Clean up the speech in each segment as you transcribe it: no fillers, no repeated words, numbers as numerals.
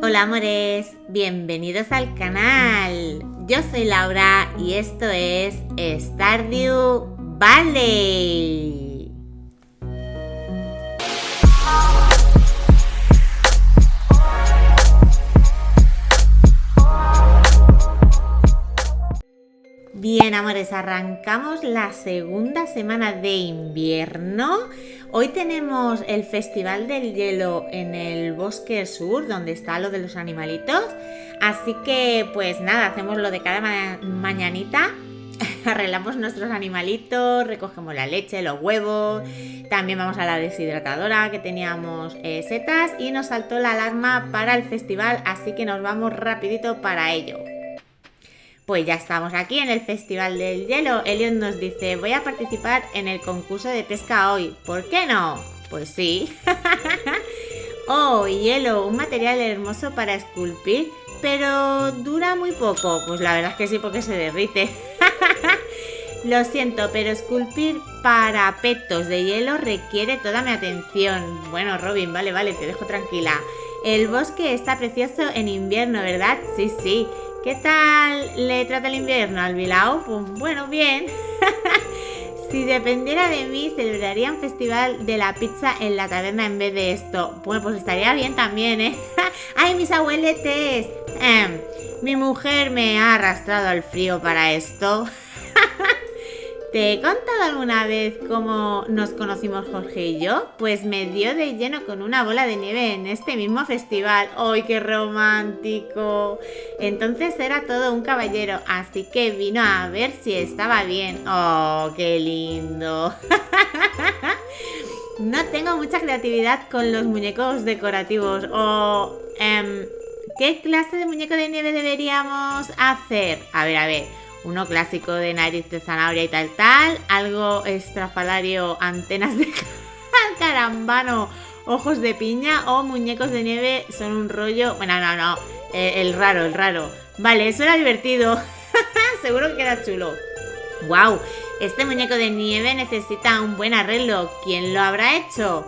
Hola amores, bienvenidos al canal. Yo soy Laura y esto es Stardew Valley. Bien amores, arrancamos la segunda semana de invierno. Hoy tenemos el Festival del Hielo en el Bosque Sur, donde está lo de los animalitos. Así que pues nada, hacemos lo de cada mañanita. Arreglamos nuestros animalitos, recogemos la leche, los huevos. También vamos a la deshidratadora que teníamos setas y nos saltó la alarma para el festival, así que nos vamos rapidito para ello. Pues ya estamos aquí en el Festival del Hielo. Elliot nos dice, voy a participar en el concurso de pesca hoy. ¿Por qué no? Pues sí. Oh, hielo, un material hermoso para esculpir, pero dura muy poco. Pues la verdad es que sí, porque se derrite. Lo siento, pero esculpir parapetos de hielo requiere toda mi atención. Bueno, Robin, vale, te dejo tranquila. El bosque está precioso en invierno, ¿verdad? Sí. ¿Qué tal le trata el invierno al Bilao? Pues bueno, bien. Si dependiera de mí, celebraría un festival de la pizza en la taberna en vez de esto. Bueno, pues estaría bien también, ¿eh? ¡Ay, mis abueletes! Mi mujer me ha arrastrado al frío para esto. ¿Te he contado alguna vez cómo nos conocimos Jorge y yo? Pues me dio de lleno con una bola de nieve en este mismo festival. ¡Ay, qué romántico! Entonces era todo un caballero, así que vino a ver si estaba bien. ¡Oh, qué lindo! No tengo mucha creatividad con los muñecos decorativos. ¿Qué clase de muñeco de nieve deberíamos hacer? A ver. Uno clásico de nariz de zanahoria y tal, algo estrafalario, antenas de carambano, ojos de piña o muñecos de nieve son un rollo. Bueno, no, el raro. Vale, eso era divertido. Seguro que queda chulo. ¡Wow! Este muñeco de nieve necesita un buen arreglo. ¿Quién lo habrá hecho?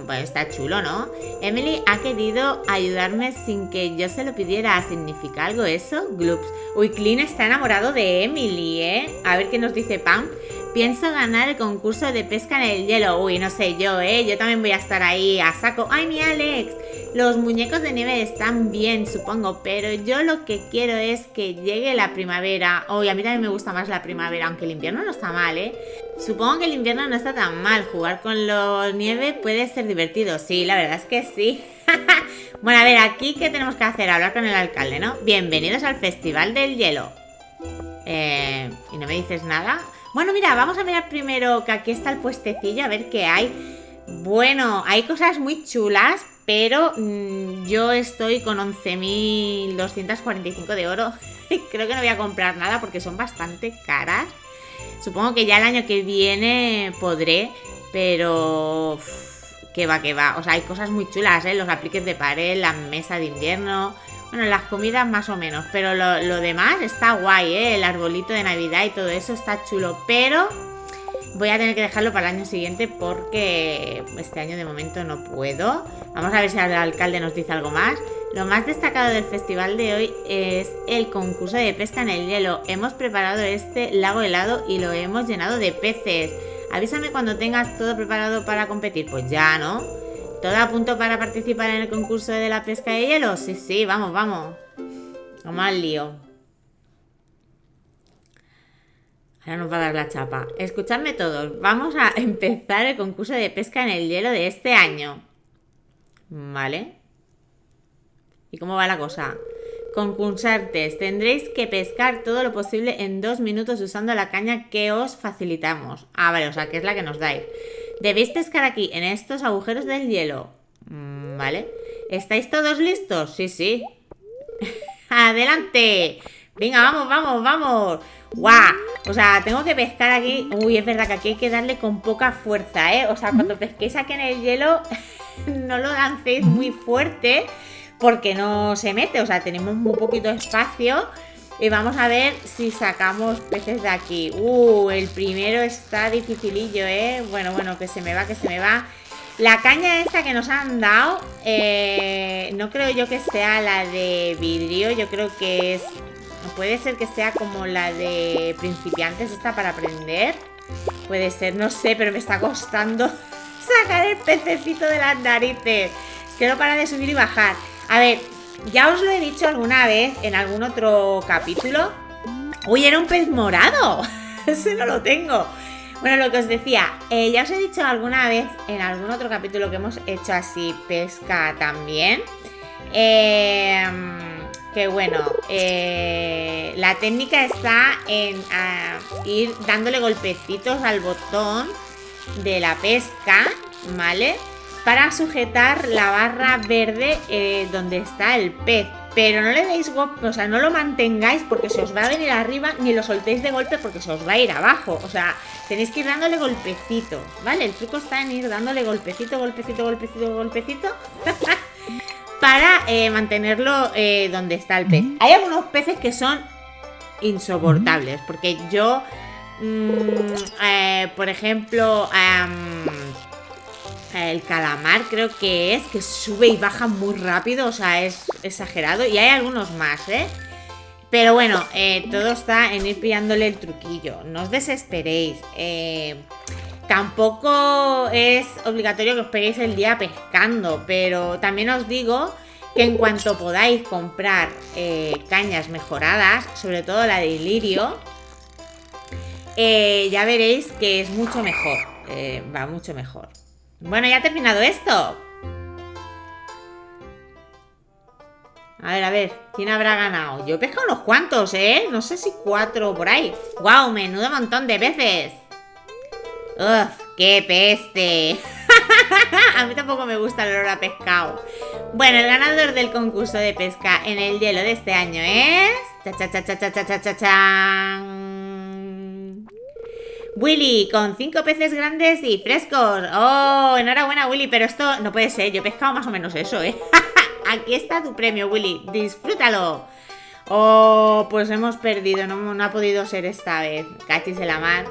Pues está chulo, ¿no? Emily ha querido ayudarme sin que yo se lo pidiera. ¿Significa algo eso? Gloops. Uy, Clint está enamorado de Emily, ¿eh? A ver qué nos dice Pam. Pienso ganar el concurso de pesca en el hielo. Uy, no sé yo, ¿eh? Yo también voy a estar ahí a saco. ¡Ay, mi Alex! Los muñecos de nieve están bien, supongo, pero yo lo que quiero es que llegue la primavera. Uy, a mí también me gusta más la primavera, aunque el invierno no está mal, ¿eh? Supongo que el invierno no está tan mal. Jugar con la nieve puede ser divertido. Sí, la verdad es que sí. Bueno, a ver, aquí ¿qué tenemos que hacer? Hablar con el alcalde, ¿no? Bienvenidos al Festival del Hielo. ¿Y no me dices nada? Bueno, mira, vamos a mirar primero que aquí está el puestecillo, a ver qué hay. Bueno, hay cosas muy chulas, pero yo estoy con 11.245 de oro. Creo que no voy a comprar nada porque son bastante caras. Supongo que ya el año que viene podré, pero que va. O sea, hay cosas muy chulas, ¿eh? Los apliques de pared, la mesa de invierno. Bueno, las comidas más o menos, pero lo demás está guay, ¿eh? El arbolito de Navidad y todo eso está chulo, pero voy a tener que dejarlo para el año siguiente porque este año de momento no puedo. Vamos a ver si el alcalde nos dice algo más. Lo más destacado del festival de hoy es el concurso de pesca en el hielo. Hemos preparado este lago helado y lo hemos llenado de peces. Avísame cuando tengas todo preparado para competir. Pues ya, ¿no? ¿Todo a punto para participar en el concurso de la pesca de hielo? Sí, vamos. Vamos al lío. Ahora nos va a dar la chapa. Escuchadme todos. Vamos a empezar el concurso de pesca en el hielo de este año. ¿Vale? ¿Y cómo va la cosa? Concursantes, tendréis que pescar todo lo posible en 2 minutos usando la caña que os facilitamos. Ah, vale, o sea, que es la que nos dais. Debéis pescar aquí, en estos agujeros del hielo. ¿Vale? ¿Estáis todos listos? Sí. ¡Adelante! Venga, vamos. ¡Guau! O sea, tengo que pescar aquí. Uy, es verdad que aquí hay que darle con poca fuerza, ¿eh? O sea, cuando pesquéis aquí en el hielo, no lo lancéis muy fuerte porque no se mete. O sea, tenemos muy poquito espacio. Y vamos a ver si sacamos peces de aquí. El primero está dificilillo, ¿eh? Bueno, que se me va. La caña esta que nos han dado, no creo yo que sea la de vidrio, yo creo que es... Puede ser que sea como la de principiantes, esta para aprender. Puede ser, no sé, pero me está costando sacar el pececito de las narices. Es que no para de subir y bajar. A ver, ya os lo he dicho alguna vez en algún otro capítulo. ¡Uy, era un pez morado! Ese no lo tengo. Bueno, lo que os decía, ya os he dicho alguna vez en algún otro capítulo que hemos hecho así pesca también, que bueno, la técnica está en ir dándole golpecitos al botón de la pesca, ¿vale? Para sujetar la barra verde donde está el pez. Pero no le deis golpe, o sea, no lo mantengáis porque se os va a venir arriba, ni lo soltéis de golpe porque se os va a ir abajo. O sea, tenéis que ir dándole golpecito, ¿vale? El truco está en ir dándole golpecito, golpecito, golpecito, golpecito para mantenerlo donde está el pez. Hay algunos peces que son insoportables, porque yo, por ejemplo, el calamar creo que sube y baja muy rápido, o sea, es exagerado. Y hay algunos más, pero bueno, todo está en ir pillándole el truquillo. No os desesperéis. Tampoco es obligatorio que os peguéis el día pescando, pero también os digo que en cuanto podáis comprar cañas mejoradas, sobre todo la de lirio, ya veréis que es mucho mejor, va mucho mejor. Bueno, ya ha terminado esto. A ver, ¿quién habrá ganado? Yo he pescado unos cuantos, no sé si 4 por ahí. ¡Guau! Menudo montón de peces. ¡Uf! ¡Qué peste! A mí tampoco me gusta el olor a pescado. Bueno, el ganador del concurso de pesca en el hielo de este año es... Willy, con 5 peces grandes y frescos. ¡Oh! Enhorabuena, Willy, pero esto no puede ser. Yo he pescado más o menos eso, Aquí está tu premio, Willy. Disfrútalo. Oh, pues hemos perdido. No ha podido ser esta vez. Cachis en la mar.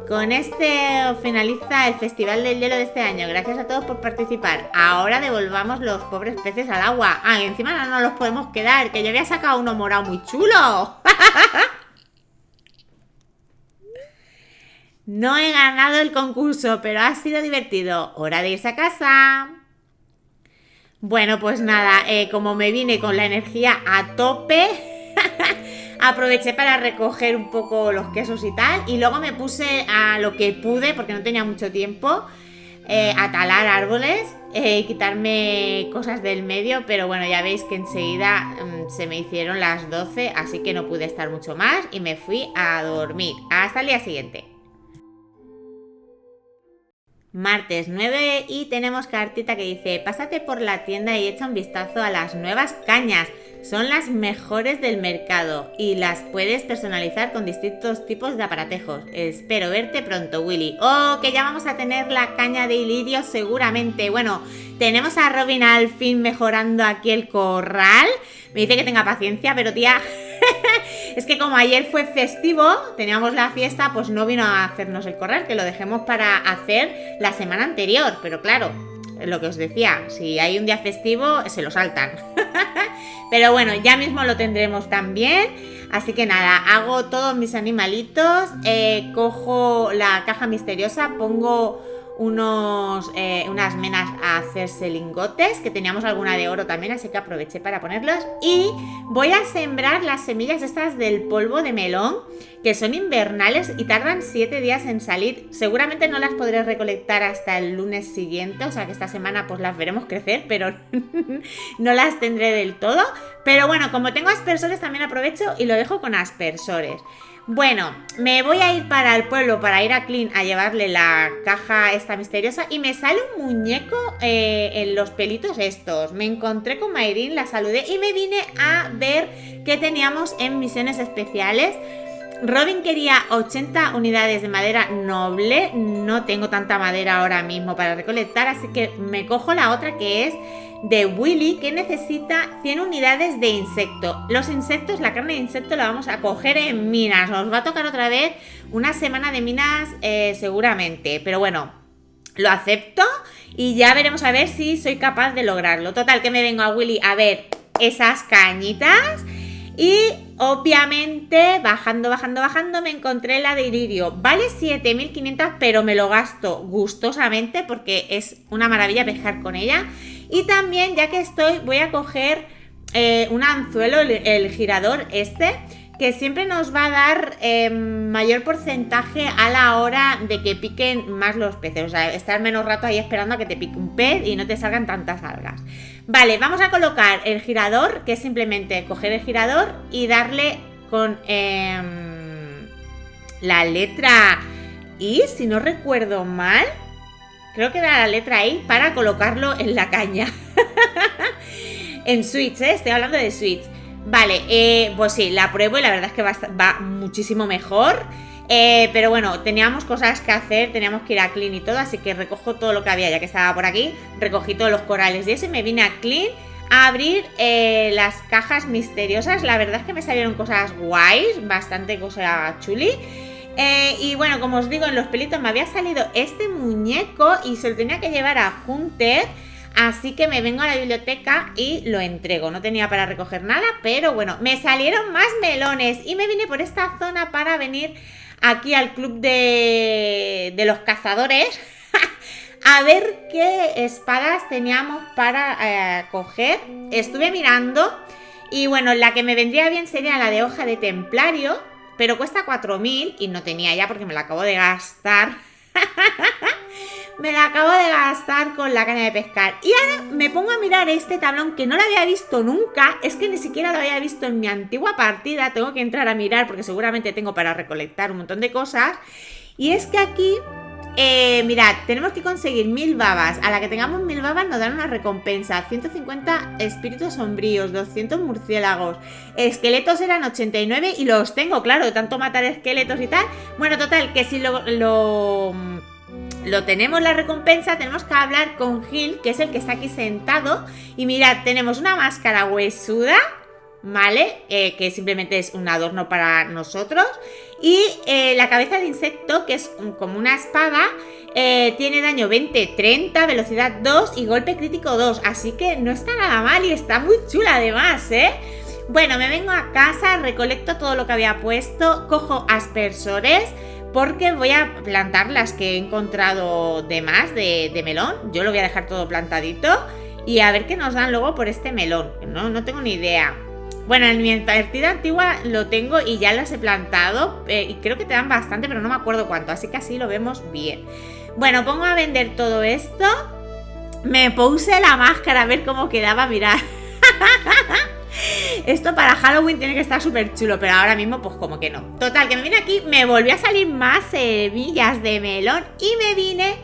Con este finaliza el Festival del Hielo de este año. Gracias a todos por participar. Ahora devolvamos los pobres peces al agua. Ah, y encima no nos los podemos quedar, que yo había sacado uno morado muy chulo. No he ganado el concurso, pero ha sido divertido. Hora de irse a casa. Bueno, pues nada, como me vine con la energía a tope, aproveché para recoger un poco los quesos y tal. Y luego me puse a lo que pude, porque no tenía mucho tiempo, a talar árboles y quitarme cosas del medio. Pero bueno, ya veis que enseguida se me hicieron las 12, así que no pude estar mucho más y me fui a dormir. Hasta el día siguiente. Martes 9 y tenemos cartita que dice: pásate por la tienda y echa un vistazo a las nuevas cañas. Son las mejores del mercado y las puedes personalizar con distintos tipos de aparatejos. Espero verte pronto, Willy. Oh, que ya vamos a tener la caña de lirio seguramente. Bueno, tenemos a Robin al fin mejorando aquí el corral. Me dice que tenga paciencia, pero tía... Es que como ayer fue festivo, teníamos la fiesta, pues no vino a hacernos el corral, que lo dejemos para hacer la semana anterior. Pero claro, lo que os decía, si hay un día festivo, se lo saltan. Pero bueno, ya mismo lo tendremos también. Así que nada, hago todos mis animalitos, cojo la caja misteriosa, pongo unas menas a hacerse lingotes, que teníamos alguna de oro también, así que aproveché para ponerlos. Y voy a sembrar las semillas estas del polvo de melón, que son invernales y tardan 7 días en salir. Seguramente no las podré recolectar hasta el lunes siguiente, o sea que esta semana pues las veremos crecer, pero no las tendré del todo. Pero bueno, como tengo aspersores también aprovecho y lo dejo con aspersores. Bueno, me voy a ir para el pueblo, para ir a Clean a llevarle la caja esta misteriosa, y me sale un muñeco en los pelitos estos. Me encontré con Mayrin, la saludé y me vine a ver qué teníamos en misiones especiales. Robin quería 80 unidades de madera noble. No tengo tanta madera ahora mismo para recolectar, así que me cojo la otra, que es de Willy, que necesita 100 unidades de insecto. Los insectos, la carne de insecto la vamos a coger en minas. Nos va a tocar otra vez una semana de minas seguramente, pero bueno, lo acepto y ya veremos a ver si soy capaz de lograrlo. Total, que me vengo a Willy a ver esas cañitas y obviamente bajando me encontré la de Ilirio. Vale 7.500, pero me lo gasto gustosamente porque es una maravilla pescar con ella. Y también, ya que estoy, voy a coger un anzuelo, el girador este, que siempre nos va a dar mayor porcentaje a la hora de que piquen más los peces. O sea, estar menos rato ahí esperando a que te pique un pez y no te salgan tantas algas. Vale, vamos a colocar el girador, que es simplemente coger el girador y darle con la letra I, si no recuerdo mal. Creo que era la letra I para colocarlo en la caña. En switch, estoy hablando de switch. Vale, pues sí, la pruebo y la verdad es que va muchísimo mejor. Pero bueno, teníamos cosas que hacer, teníamos que ir a Clean y todo, así que recojo todo lo que había ya que estaba por aquí. Recogí todos los corales y eso y me vine a Clean a abrir las cajas misteriosas. La verdad es que me salieron cosas guays, bastante cosa chuli. Y bueno, como os digo, en los pelitos me había salido este muñeco y se lo tenía que llevar a Hunter. Así que me vengo a la biblioteca y lo entrego. No tenía para recoger nada, pero bueno, me salieron más melones y me vine por esta zona para venir aquí al club de los cazadores a ver qué espadas teníamos para coger. Estuve mirando y bueno, la que me vendría bien sería la de hoja de templario, pero cuesta 4.000 y no tenía ya porque me la acabo de gastar. Me la acabo de gastar con la caña de pescar. Y ahora me pongo a mirar este tablón que no lo había visto nunca. Es que ni siquiera lo había visto en mi antigua partida. Tengo que entrar a mirar porque seguramente tengo para recolectar un montón de cosas. Y es que aquí, mirad, tenemos que conseguir 1000 babas. A la que tengamos 1000 babas nos dan una recompensa. 150 espíritus sombríos, 200 murciélagos. Esqueletos eran 89 y los tengo, claro, de tanto matar esqueletos y tal. Bueno, total, que si lo tenemos la recompensa, tenemos que hablar con Gil, que es el que está aquí sentado. Y mirad, tenemos una máscara huesuda, ¿vale? Que simplemente es un adorno para nosotros. Y la cabeza de insecto, que es como una espada, tiene daño 20-30, velocidad 2 y golpe crítico 2. Así que no está nada mal y está muy chula además, ¿eh? Bueno, me vengo a casa, recolecto todo lo que había puesto, cojo aspersores, porque voy a plantar las que he encontrado de más de melón. Yo lo voy a dejar todo plantadito y a ver qué nos dan luego por este melón. No tengo ni idea. Bueno, en mi partida antigua lo tengo y ya las he plantado y creo que te dan bastante, pero no me acuerdo cuánto, así que así lo vemos bien. Bueno, pongo a vender todo esto. Me puse la máscara a ver cómo quedaba, mirad. Esto para Halloween tiene que estar súper chulo, pero ahora mismo pues como que no. Total, que me vine aquí, me volvió a salir más semillas de melón y me vine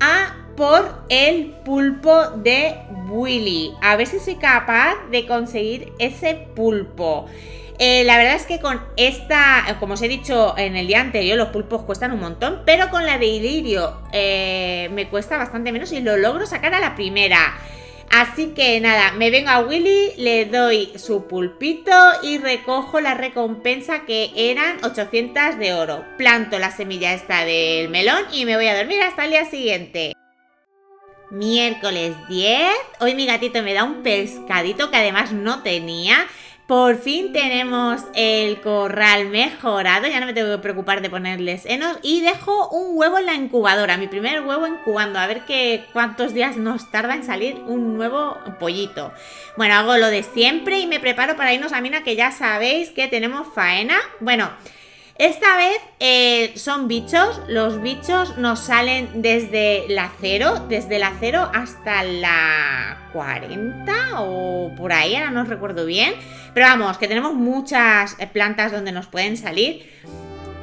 a por el pulpo de Willy. A ver si soy capaz de conseguir ese pulpo. La verdad es que con esta, como os he dicho en el día anterior, los pulpos cuestan un montón, pero con la de Ilirio me cuesta bastante menos y lo logro sacar a la primera. Así que nada, me vengo a Willy, le doy su pulpito y recojo la recompensa que eran 800 de oro. Planto la semilla esta del melón y me voy a dormir hasta el día siguiente. Miércoles 10, hoy mi gatito me da un pescadito que además no tenía. Por fin tenemos el corral mejorado, ya no me tengo que preocupar de ponerles henos y dejo un huevo en la incubadora, mi primer huevo incubando, a ver cuántos días nos tarda en salir un nuevo pollito. Bueno, hago lo de siempre y me preparo para irnos a mina, que ya sabéis que tenemos faena. Bueno, esta vez son bichos, los bichos nos salen desde la 0 hasta la 40 o por ahí, ahora no recuerdo bien. Pero vamos, que tenemos muchas plantas donde nos pueden salir.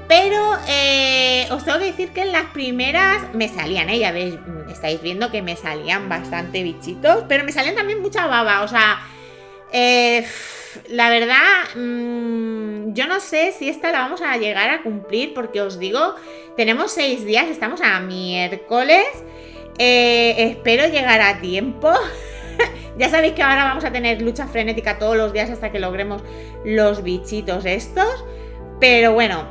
Pero os tengo que decir que en las primeras me salían, ya veis, estáis viendo que me salían bastante bichitos. Pero me salían también mucha baba, o sea, la verdad, yo no sé si esta la vamos a llegar a cumplir, porque os digo, tenemos 6 días, estamos a miércoles, espero llegar a tiempo. Ya sabéis que ahora vamos a tener lucha frenética todos los días hasta que logremos los bichitos estos, pero bueno,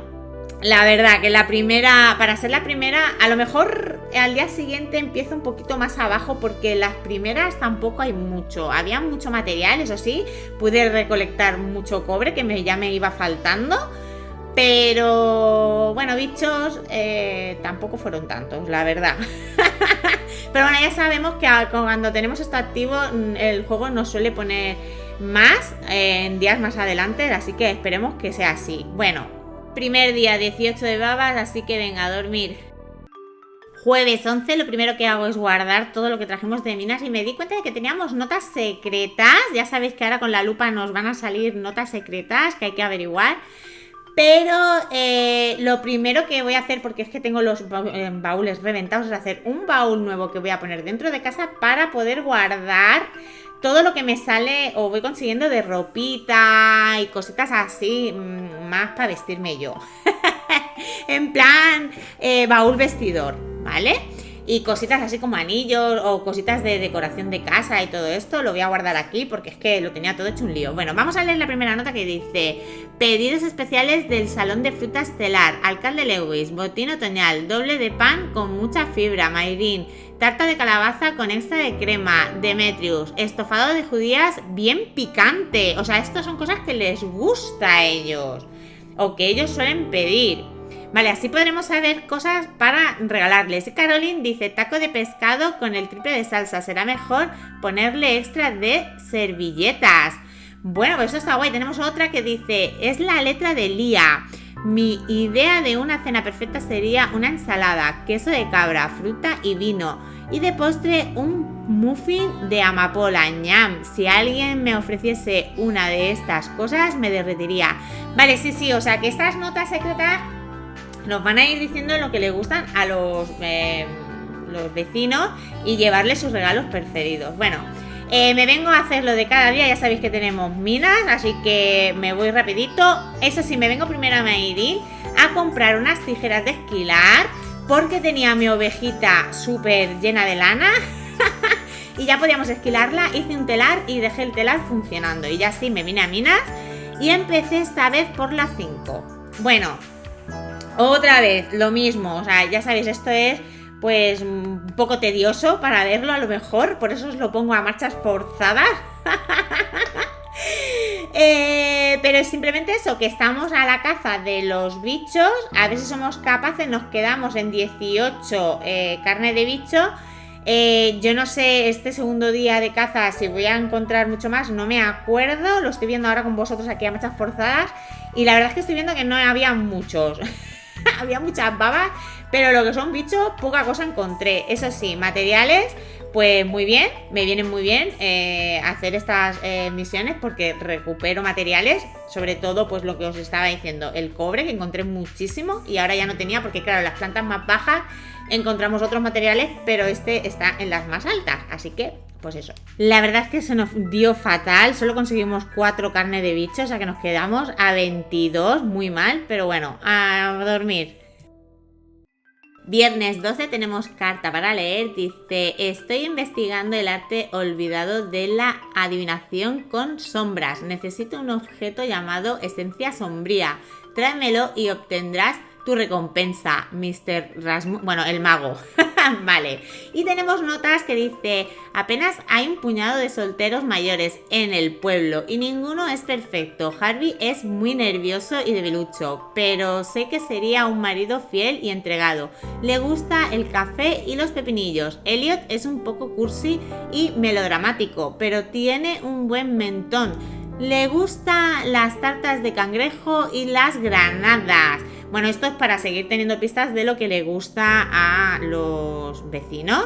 La verdad que la primera, para ser la primera, a lo mejor al día siguiente empiezo un poquito más abajo porque las primeras tampoco hay mucho. Había mucho material, eso sí, pude recolectar mucho cobre que ya me iba faltando. Pero bueno, bichos tampoco fueron tantos, la verdad. Pero bueno, ya sabemos que cuando tenemos esto activo, el juego nos suele poner más en días más adelante, así que esperemos que sea así. Bueno, primer día 18 de babas, así que venga a dormir. Jueves 11, lo primero que hago es guardar todo lo que trajimos de minas y me di cuenta de que teníamos notas secretas. Ya sabéis que ahora con la lupa nos van a salir notas secretas que hay que averiguar. Pero lo primero que voy a hacer, porque es que tengo los baúles reventados, es hacer un baúl nuevo que voy a poner dentro de casa para poder guardar todo lo que me sale o voy consiguiendo de ropita y cositas así, más para vestirme yo. En plan, baúl vestidor, ¿vale? Y cositas así como anillos o cositas de decoración de casa y todo esto lo voy a guardar aquí porque es que lo tenía todo hecho un lío. Bueno, vamos a leer la primera nota que dice: pedidos especiales del Salón de Fruta Estelar, Alcalde Lewis, botín otoñal, doble de pan con mucha fibra, Mayrin, tarta de calabaza con extra de crema, Demetrius, estofado de judías bien picante. O sea, estas son cosas que les gusta a ellos o que ellos suelen pedir. Vale, así podremos saber cosas para regalarles. Caroline dice: taco de pescado con el triple de salsa. Será mejor ponerle extra de servilletas. Bueno, pues esto está guay. Tenemos otra que dice: es la letra de Lía. Mi idea de una cena perfecta sería una ensalada, queso de cabra, fruta y vino. Y de postre un muffin de amapola, ñam. Si alguien me ofreciese una de estas cosas me derretiría. Vale, sí, o sea que estas notas secretas nos van a ir diciendo lo que les gustan a los vecinos y llevarles sus regalos preferidos. Bueno, me vengo a hacer lo de cada día. Ya sabéis que tenemos minas, así que me voy rapidito. Eso sí, me vengo primero a Mayrin a comprar unas tijeras de esquilar porque tenía mi ovejita súper llena de lana y ya podíamos esquilarla. Hice un telar y dejé el telar funcionando y ya sí me vine a minas y empecé esta vez por la 5. Bueno, otra vez lo mismo, o sea, ya sabéis, esto es pues un poco tedioso para verlo a lo mejor, por eso os lo pongo a marchas forzadas. Pero es simplemente eso, que estamos a la caza de los bichos, a ver si somos capaces, nos quedamos en 18 carne de bicho. Yo no sé este segundo día de caza si voy a encontrar mucho más, no me acuerdo, lo estoy viendo ahora con vosotros aquí a marchas forzadas y la verdad es que estoy viendo que no había muchos. Había muchas babas, pero lo que son bichos, poca cosa encontré. Eso sí, materiales, pues muy bien, me vienen muy bien hacer estas misiones porque recupero materiales, sobre todo pues lo que os estaba diciendo, el cobre, que encontré muchísimo y ahora ya no tenía porque claro, las plantas más bajas encontramos otros materiales, pero este está en las más altas, así que pues eso. La verdad es que se nos dio fatal, solo conseguimos 4 carne de bicho, o sea que nos quedamos a 22, muy mal, pero bueno, a dormir. Viernes 12 tenemos carta para leer, dice: estoy investigando el arte olvidado de la adivinación con sombras, necesito un objeto llamado esencia sombría, tráemelo y obtendrás tu recompensa, Mr. Rasmus, bueno, el mago. Vale, y tenemos notas que dice: apenas hay un puñado de solteros mayores en el pueblo y ninguno es perfecto. Harvey es muy nervioso y debilucho, pero sé que sería un marido fiel y entregado. Le gusta el café y los pepinillos. Elliot es un poco cursi y melodramático, pero tiene un buen mentón. Le gustan las tartas de cangrejo y las granadas. Bueno, esto es para seguir teniendo pistas de lo que le gusta a los vecinos.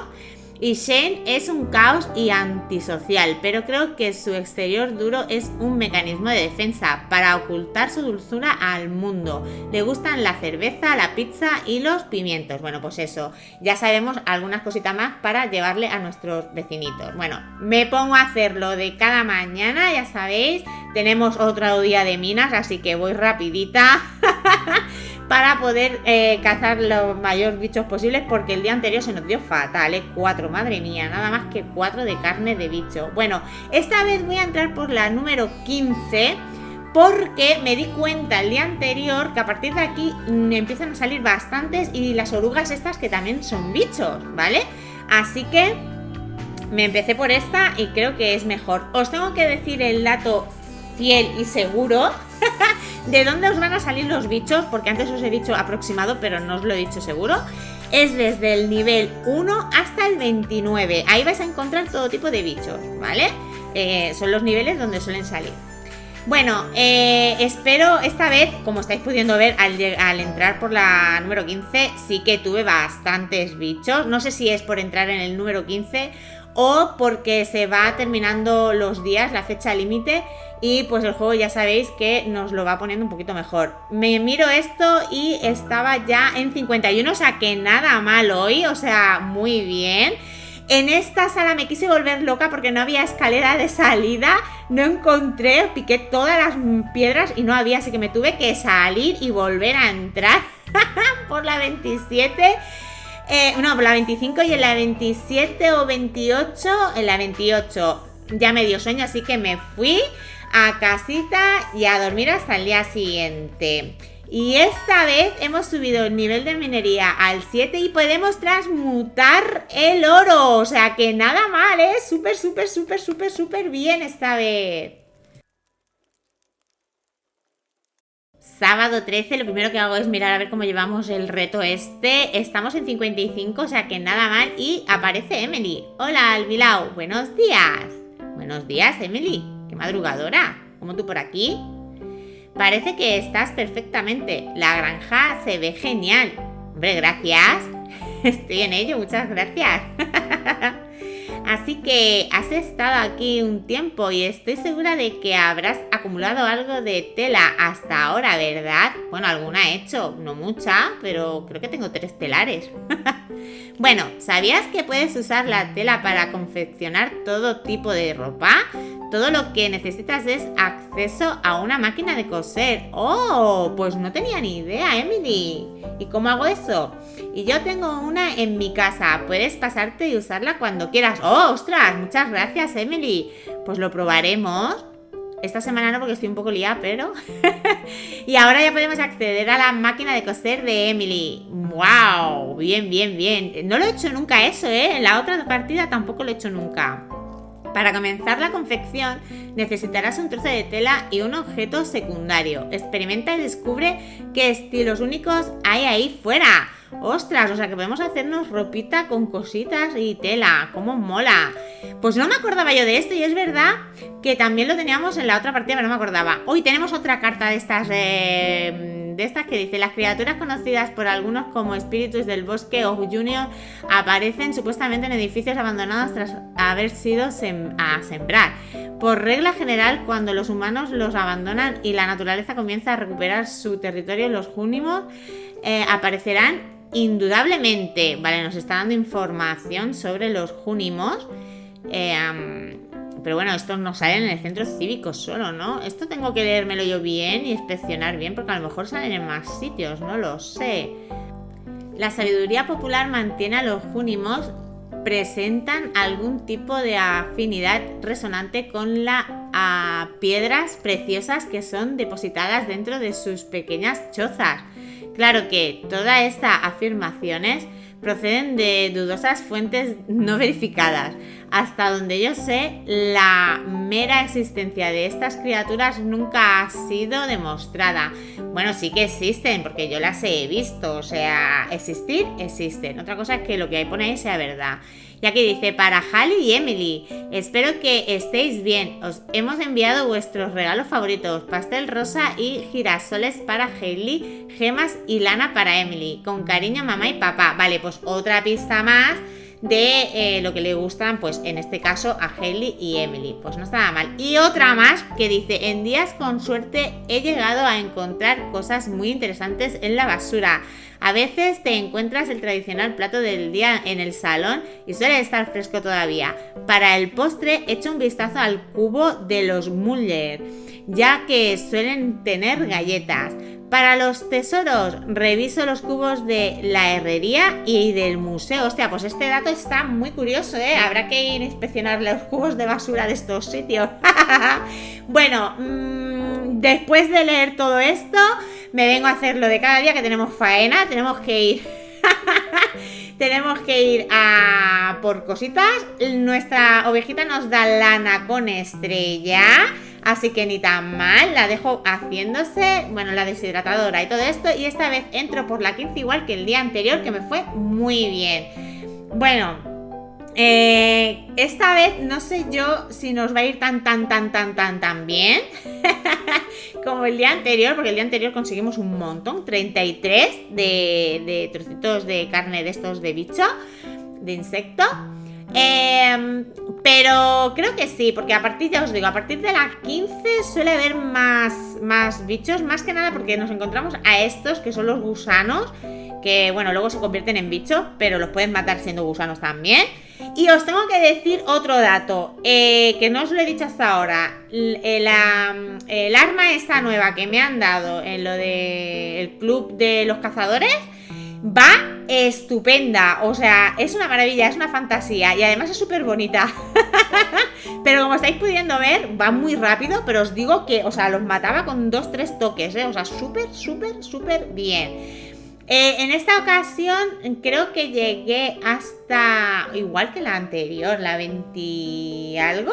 Y Shane es un caos y antisocial, pero creo que su exterior duro es un mecanismo de defensa para ocultar su dulzura al mundo. Le gustan la cerveza, la pizza y los pimientos. Bueno, pues eso, ya sabemos algunas cositas más para llevarle a nuestros vecinitos. Bueno, me pongo a hacerlo de cada mañana, ya sabéis, tenemos otro día de minas, así que voy rapidita. Para poder cazar los mayores bichos posibles, porque el día anterior se nos dio fatal, 4, madre mía, nada más que 4 de carne de bicho. Bueno, esta vez voy a entrar por la número 15 porque me di cuenta el día anterior que a partir de aquí empiezan a salir bastantes y las orugas estas que también son bichos, ¿vale? Así que me empecé por esta y creo que es mejor. Os tengo que decir el dato fiel y seguro de dónde os van a salir los bichos, porque antes os he dicho aproximado, pero no os lo he dicho seguro. Es desde el nivel 1 hasta el 29. Ahí vais a encontrar todo tipo de bichos, ¿vale? Son los niveles donde suelen salir. Bueno, espero esta vez, como estáis pudiendo ver al entrar por la número 15, sí que tuve bastantes bichos. No sé si es por entrar en el número 15 o porque se va terminando los días, la fecha límite, y pues el juego ya sabéis que nos lo va poniendo un poquito mejor. Me miro esto y estaba ya en 51, o sea que nada mal hoy, o sea, muy bien. En esta sala me quise volver loca porque no había escalera de salida, no encontré, piqué todas las piedras y no había, así que me tuve que salir y volver a entrar por la 27, por la 25 y en la 27 o 28, en la 28 ya me dio sueño, así que me fui a casita y a dormir hasta el día siguiente. Y esta vez hemos subido el nivel de minería al 7 y podemos transmutar el oro. O sea que nada mal, ¿eh? Súper bien esta vez. Sábado 13, lo primero que hago es mirar a ver cómo llevamos el reto este. Estamos en 55, o sea que nada mal. Y aparece Emily. Hola, Albilao. Buenos días. Buenos días, Emily. Qué madrugadora. ¿Cómo tú por aquí? Parece que estás perfectamente. La granja se ve genial. Hombre, gracias. Estoy en ello, muchas gracias. Así que has estado aquí un tiempo y estoy segura de que habrás acumulado algo de tela hasta ahora, ¿verdad? Bueno, alguna he hecho, no mucha, pero creo que tengo 3 telares. Bueno, ¿sabías que puedes usar la tela para confeccionar todo tipo de ropa? Todo lo que necesitas es acceso a una máquina de coser. ¡Oh! Pues no tenía ni idea, Emily. ¿Y cómo hago eso? Y yo tengo una en mi casa. Puedes pasarte y usarla cuando quieras. ¡Oh, ostras! Muchas gracias, Emily. Pues lo probaremos. Esta semana no, porque estoy un poco liada, pero... Y ahora ya podemos acceder a la máquina de coser de Emily. ¡Wow! Bien. No lo he hecho nunca eso, ¿eh? En la otra partida tampoco lo he hecho nunca. Para comenzar la confección necesitarás un trozo de tela y un objeto secundario. Experimenta y descubre qué estilos únicos hay ahí fuera. ¡Ostras! O sea que podemos hacernos ropita con cositas y tela. ¡Cómo mola! Pues no me acordaba yo de esto y es verdad que también lo teníamos en la otra partida, pero no me acordaba. Hoy tenemos otra carta de estas que dice: las criaturas conocidas por algunos como espíritus del bosque o junior aparecen supuestamente en edificios abandonados tras haber sido a sembrar. Por regla general, cuando los humanos los abandonan y la naturaleza comienza a recuperar su territorio, los júnimos aparecerán indudablemente. Vale, nos está dando información sobre los júnimos. Pero bueno, estos no salen en el centro cívico solo, ¿no? Esto tengo que leérmelo yo bien y inspeccionar bien, porque a lo mejor salen en más sitios, no lo sé. La sabiduría popular mantiene a los júnimos presentan algún tipo de afinidad resonante con las piedras preciosas que son depositadas dentro de sus pequeñas chozas. Claro que todas estas afirmaciones proceden de dudosas fuentes no verificadas. Hasta donde yo sé, la mera existencia de estas criaturas nunca ha sido demostrada. Bueno, sí que existen, porque yo las he visto. O sea, existir, existen. Otra cosa es que lo que ahí pone ahí sea verdad. Y aquí dice: para Hailey y Emily, espero que estéis bien. Os hemos enviado vuestros regalos favoritos: pastel rosa y girasoles para Hailey, gemas y lana para Emily. Con cariño, mamá y papá. Vale, pues otra pista más de lo que le gustan, pues en este caso a Hailey y Emily. Pues no está nada mal. Y otra más que dice: en días con suerte he llegado a encontrar cosas muy interesantes en la basura. A veces te encuentras el tradicional plato del día en el salón y suele estar fresco todavía. Para el postre echo un vistazo al cubo de los Muller, ya que suelen tener galletas. Para los tesoros, reviso los cubos de la herrería y del museo. Hostia, pues este dato está muy curioso, ¿eh? Habrá que ir a inspeccionar los cubos de basura de estos sitios. Bueno, después de leer todo esto, me vengo a hacer lo de cada día, que tenemos faena, tenemos que ir tenemos que ir a por cositas. Nuestra ovejita nos da lana con estrella, así que ni tan mal, la dejo haciéndose, bueno, la deshidratadora y todo esto, y esta vez entro por la 15 igual que el día anterior, que me fue muy bien. Bueno, esta vez no sé yo si nos va a ir tan bien como el día anterior, porque el día anterior conseguimos un montón, 33 de trocitos de carne de estos de bicho, de insecto. Pero creo que sí, porque a partir, ya os digo, a partir de la 15 suele haber más bichos, más que nada porque nos encontramos a estos que son los gusanos, que bueno, luego se convierten en bichos, pero los pueden matar siendo gusanos también. Y os tengo que decir otro dato, que no os lo he dicho hasta ahora. El arma esta nueva que me han dado en lo del club de los cazadores va estupenda, o sea, es una maravilla, es una fantasía y además es súper bonita. Pero como estáis pudiendo ver, va muy rápido, pero os digo que, o sea, los mataba con 2-3 toques, o sea, súper bien. En esta ocasión creo que llegué hasta, igual que la anterior, la 20 algo,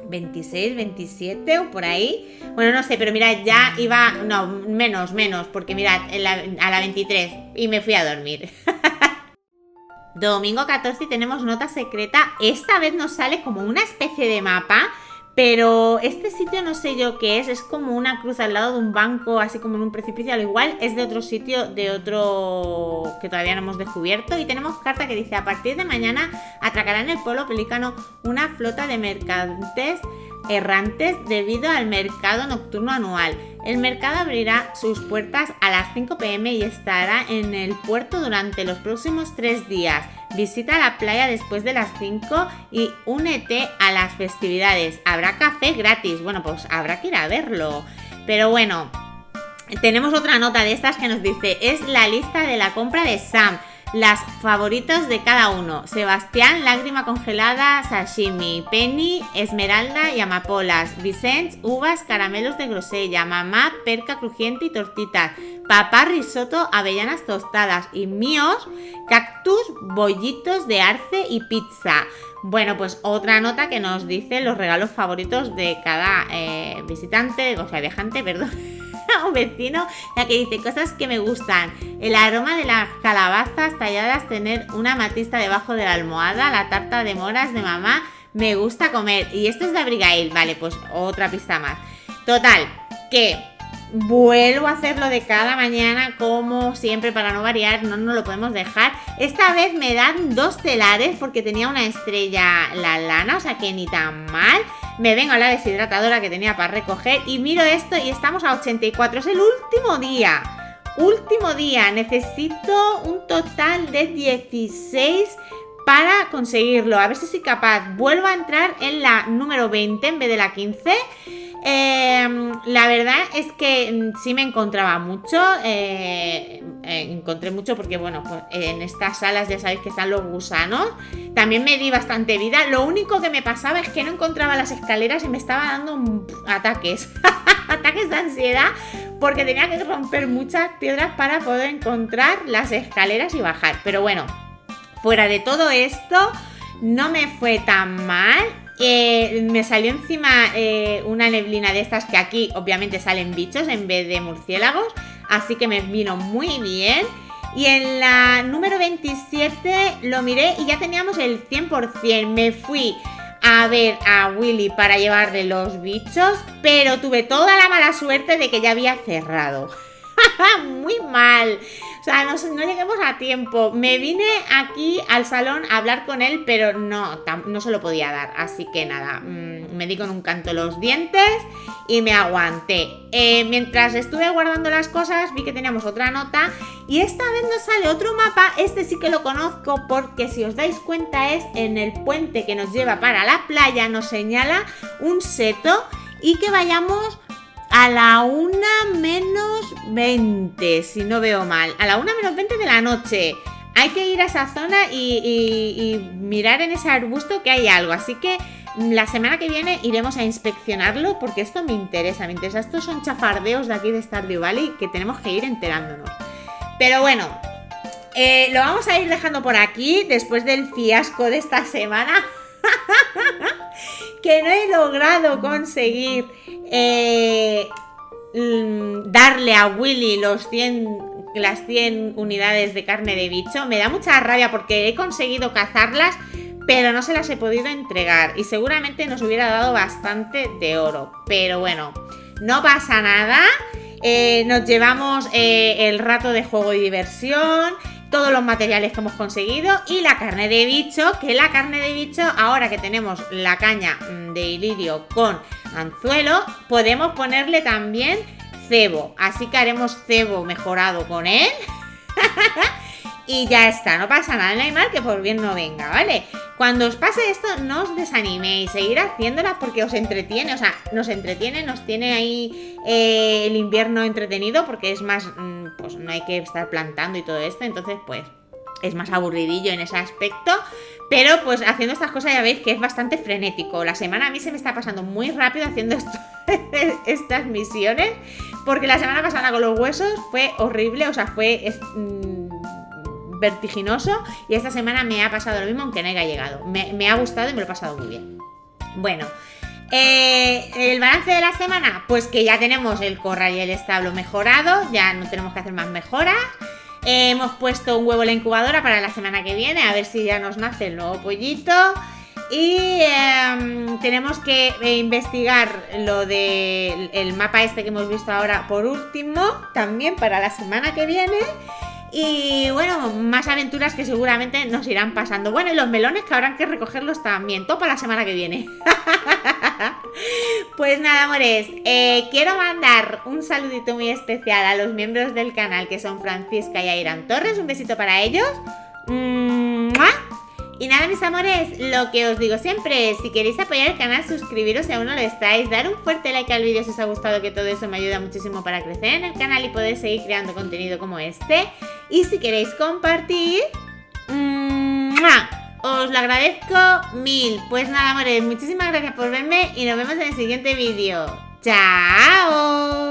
26, 27 o por ahí. Bueno, no sé, pero mirad, ya iba, no, menos, porque mirad, a la 23 y me fui a dormir. Domingo 14 y tenemos nota secreta. Esta vez nos sale como una especie de mapa, pero este sitio no sé yo qué es como una cruz al lado de un banco, así como en un precipicio, al igual es de otro sitio, de otro que todavía no hemos descubierto. Y tenemos carta que dice: a partir de mañana atracará en el pueblo pelícano una flota de mercantes errantes debido al mercado nocturno anual. El mercado abrirá sus puertas a las 5 p.m. y estará en el puerto durante los próximos 3 días. Visita la playa después de las 5 y únete a las festividades. Habrá café gratis. Bueno, pues habrá que ir a verlo. Pero bueno, tenemos otra nota de estas que nos dice: es la lista de la compra de Sam. Las favoritos de cada uno: Sebastián, lágrima congelada, sashimi; Penny, esmeralda y amapolas; Vicente, uvas, caramelos de grosella; mamá, perca crujiente y tortitas; papá, risotto, avellanas tostadas; y míos, cactus, bollitos de arce y pizza. Bueno, pues otra nota que nos dice los regalos favoritos de cada visitante, o sea, viajante, perdón. Un vecino, la que dice: cosas que me gustan: el aroma de las calabazas talladas, tener una amatista debajo de la almohada; la tarta de moras de mamá, me gusta comer. Y esto es de Abigail. Vale, pues otra pista más. Total, que vuelvo a hacerlo de cada mañana, como siempre, para no variar, no nos lo podemos dejar. Esta vez me dan 2 telares porque tenía una estrella la lana, o sea que ni tan mal. Me vengo a la deshidratadora que tenía para recoger y miro esto y estamos a 84. Es el último día. Último día. Necesito un total de 16 para conseguirlo. A ver si soy capaz. Vuelvo a entrar en la número 20 en vez de la 15. La verdad es que sí me encontraba mucho. Encontré mucho porque, bueno, pues en estas salas ya sabéis que están los gusanos. También me di bastante vida. Lo único que me pasaba es que no encontraba las escaleras y me estaba dando ataques. Ataques de ansiedad, porque tenía que romper muchas piedras para poder encontrar las escaleras y bajar. Pero bueno, fuera de todo esto, no me fue tan mal. Me salió encima una neblina de estas, que aquí obviamente salen bichos en vez de murciélagos, así que me vino muy bien. Y en la número 27 lo miré y ya teníamos el 100%. Me fui a ver a Willy para llevarle los bichos, pero tuve toda la mala suerte de que ya había cerrado. Muy mal. O sea, no lleguemos a tiempo. Me vine aquí al salón a hablar con él, pero no se lo podía dar. Así que nada, me di con un canto los dientes y me aguanté. Mientras estuve guardando las cosas, vi que teníamos otra nota y esta vez nos sale otro mapa. Este sí que lo conozco porque, si os dais cuenta, es en el puente que nos lleva para la playa. Nos señala un seto y que vayamos a la 1:20, si no veo mal. A la 1:20 de la noche. Hay que ir a esa zona y mirar en ese arbusto que hay algo. Así que La semana que viene iremos a inspeccionarlo porque esto me interesa. Estos son chafardeos de aquí de Stardew Valley que tenemos que ir enterándonos. Pero bueno, lo vamos a ir dejando por aquí después del fiasco de esta semana. Que no he logrado conseguir darle a Willy las 100 unidades de carne de bicho. Me da mucha rabia porque he conseguido cazarlas, pero no se las he podido entregar. Y seguramente nos hubiera dado bastante de oro. Pero bueno, no pasa nada. Nos llevamos el rato de juego y diversión, todos los materiales que hemos conseguido y la carne de bicho, que la carne de bicho, ahora que tenemos la caña de ilirio con anzuelo, podemos ponerle también cebo. Así que haremos cebo mejorado con él. Y ya está, no pasa nada, no hay mal que por bien no venga, ¿vale? Cuando os pase esto, no os desaniméis, seguir haciéndolas porque os entretiene, o sea, nos entretiene, nos tiene ahí el invierno entretenido porque es más, pues no hay que estar plantando y todo esto, entonces pues es más aburridillo en ese aspecto, pero pues haciendo estas cosas ya veis que es bastante frenético. La semana a mí se me está pasando muy rápido haciendo estas misiones, porque la semana pasada con los huesos fue horrible, o sea, fue vertiginoso, y esta semana me ha pasado lo mismo aunque no haya llegado. Me ha gustado y me lo he pasado muy bien. Bueno, el balance de la semana, pues que ya tenemos el corral y el establo mejorado, ya no tenemos que hacer más mejoras. Hemos puesto un huevo en la incubadora para la semana que viene, a ver si ya nos nace el nuevo pollito. Y tenemos que investigar lo del mapa este que hemos visto ahora por último, también para la semana que viene. Y bueno, más aventuras que seguramente nos irán pasando. Bueno, y los melones que habrán que recogerlos también. Todo para la semana que viene. Pues nada, amores, quiero mandar un saludito muy especial a los miembros del canal, que son Francisca y Airan Torres. Un besito para ellos. ¡Mua! Y nada, mis amores, lo que os digo siempre es, si queréis apoyar el canal, suscribiros si aún no lo estáis, dar un fuerte like al vídeo si os ha gustado, que todo eso me ayuda muchísimo para crecer en el canal y poder seguir creando contenido como este. Y si queréis compartir, ¡mua!, os lo agradezco mil. Pues nada, amores, muchísimas gracias por verme y nos vemos en el siguiente vídeo. ¡Chao!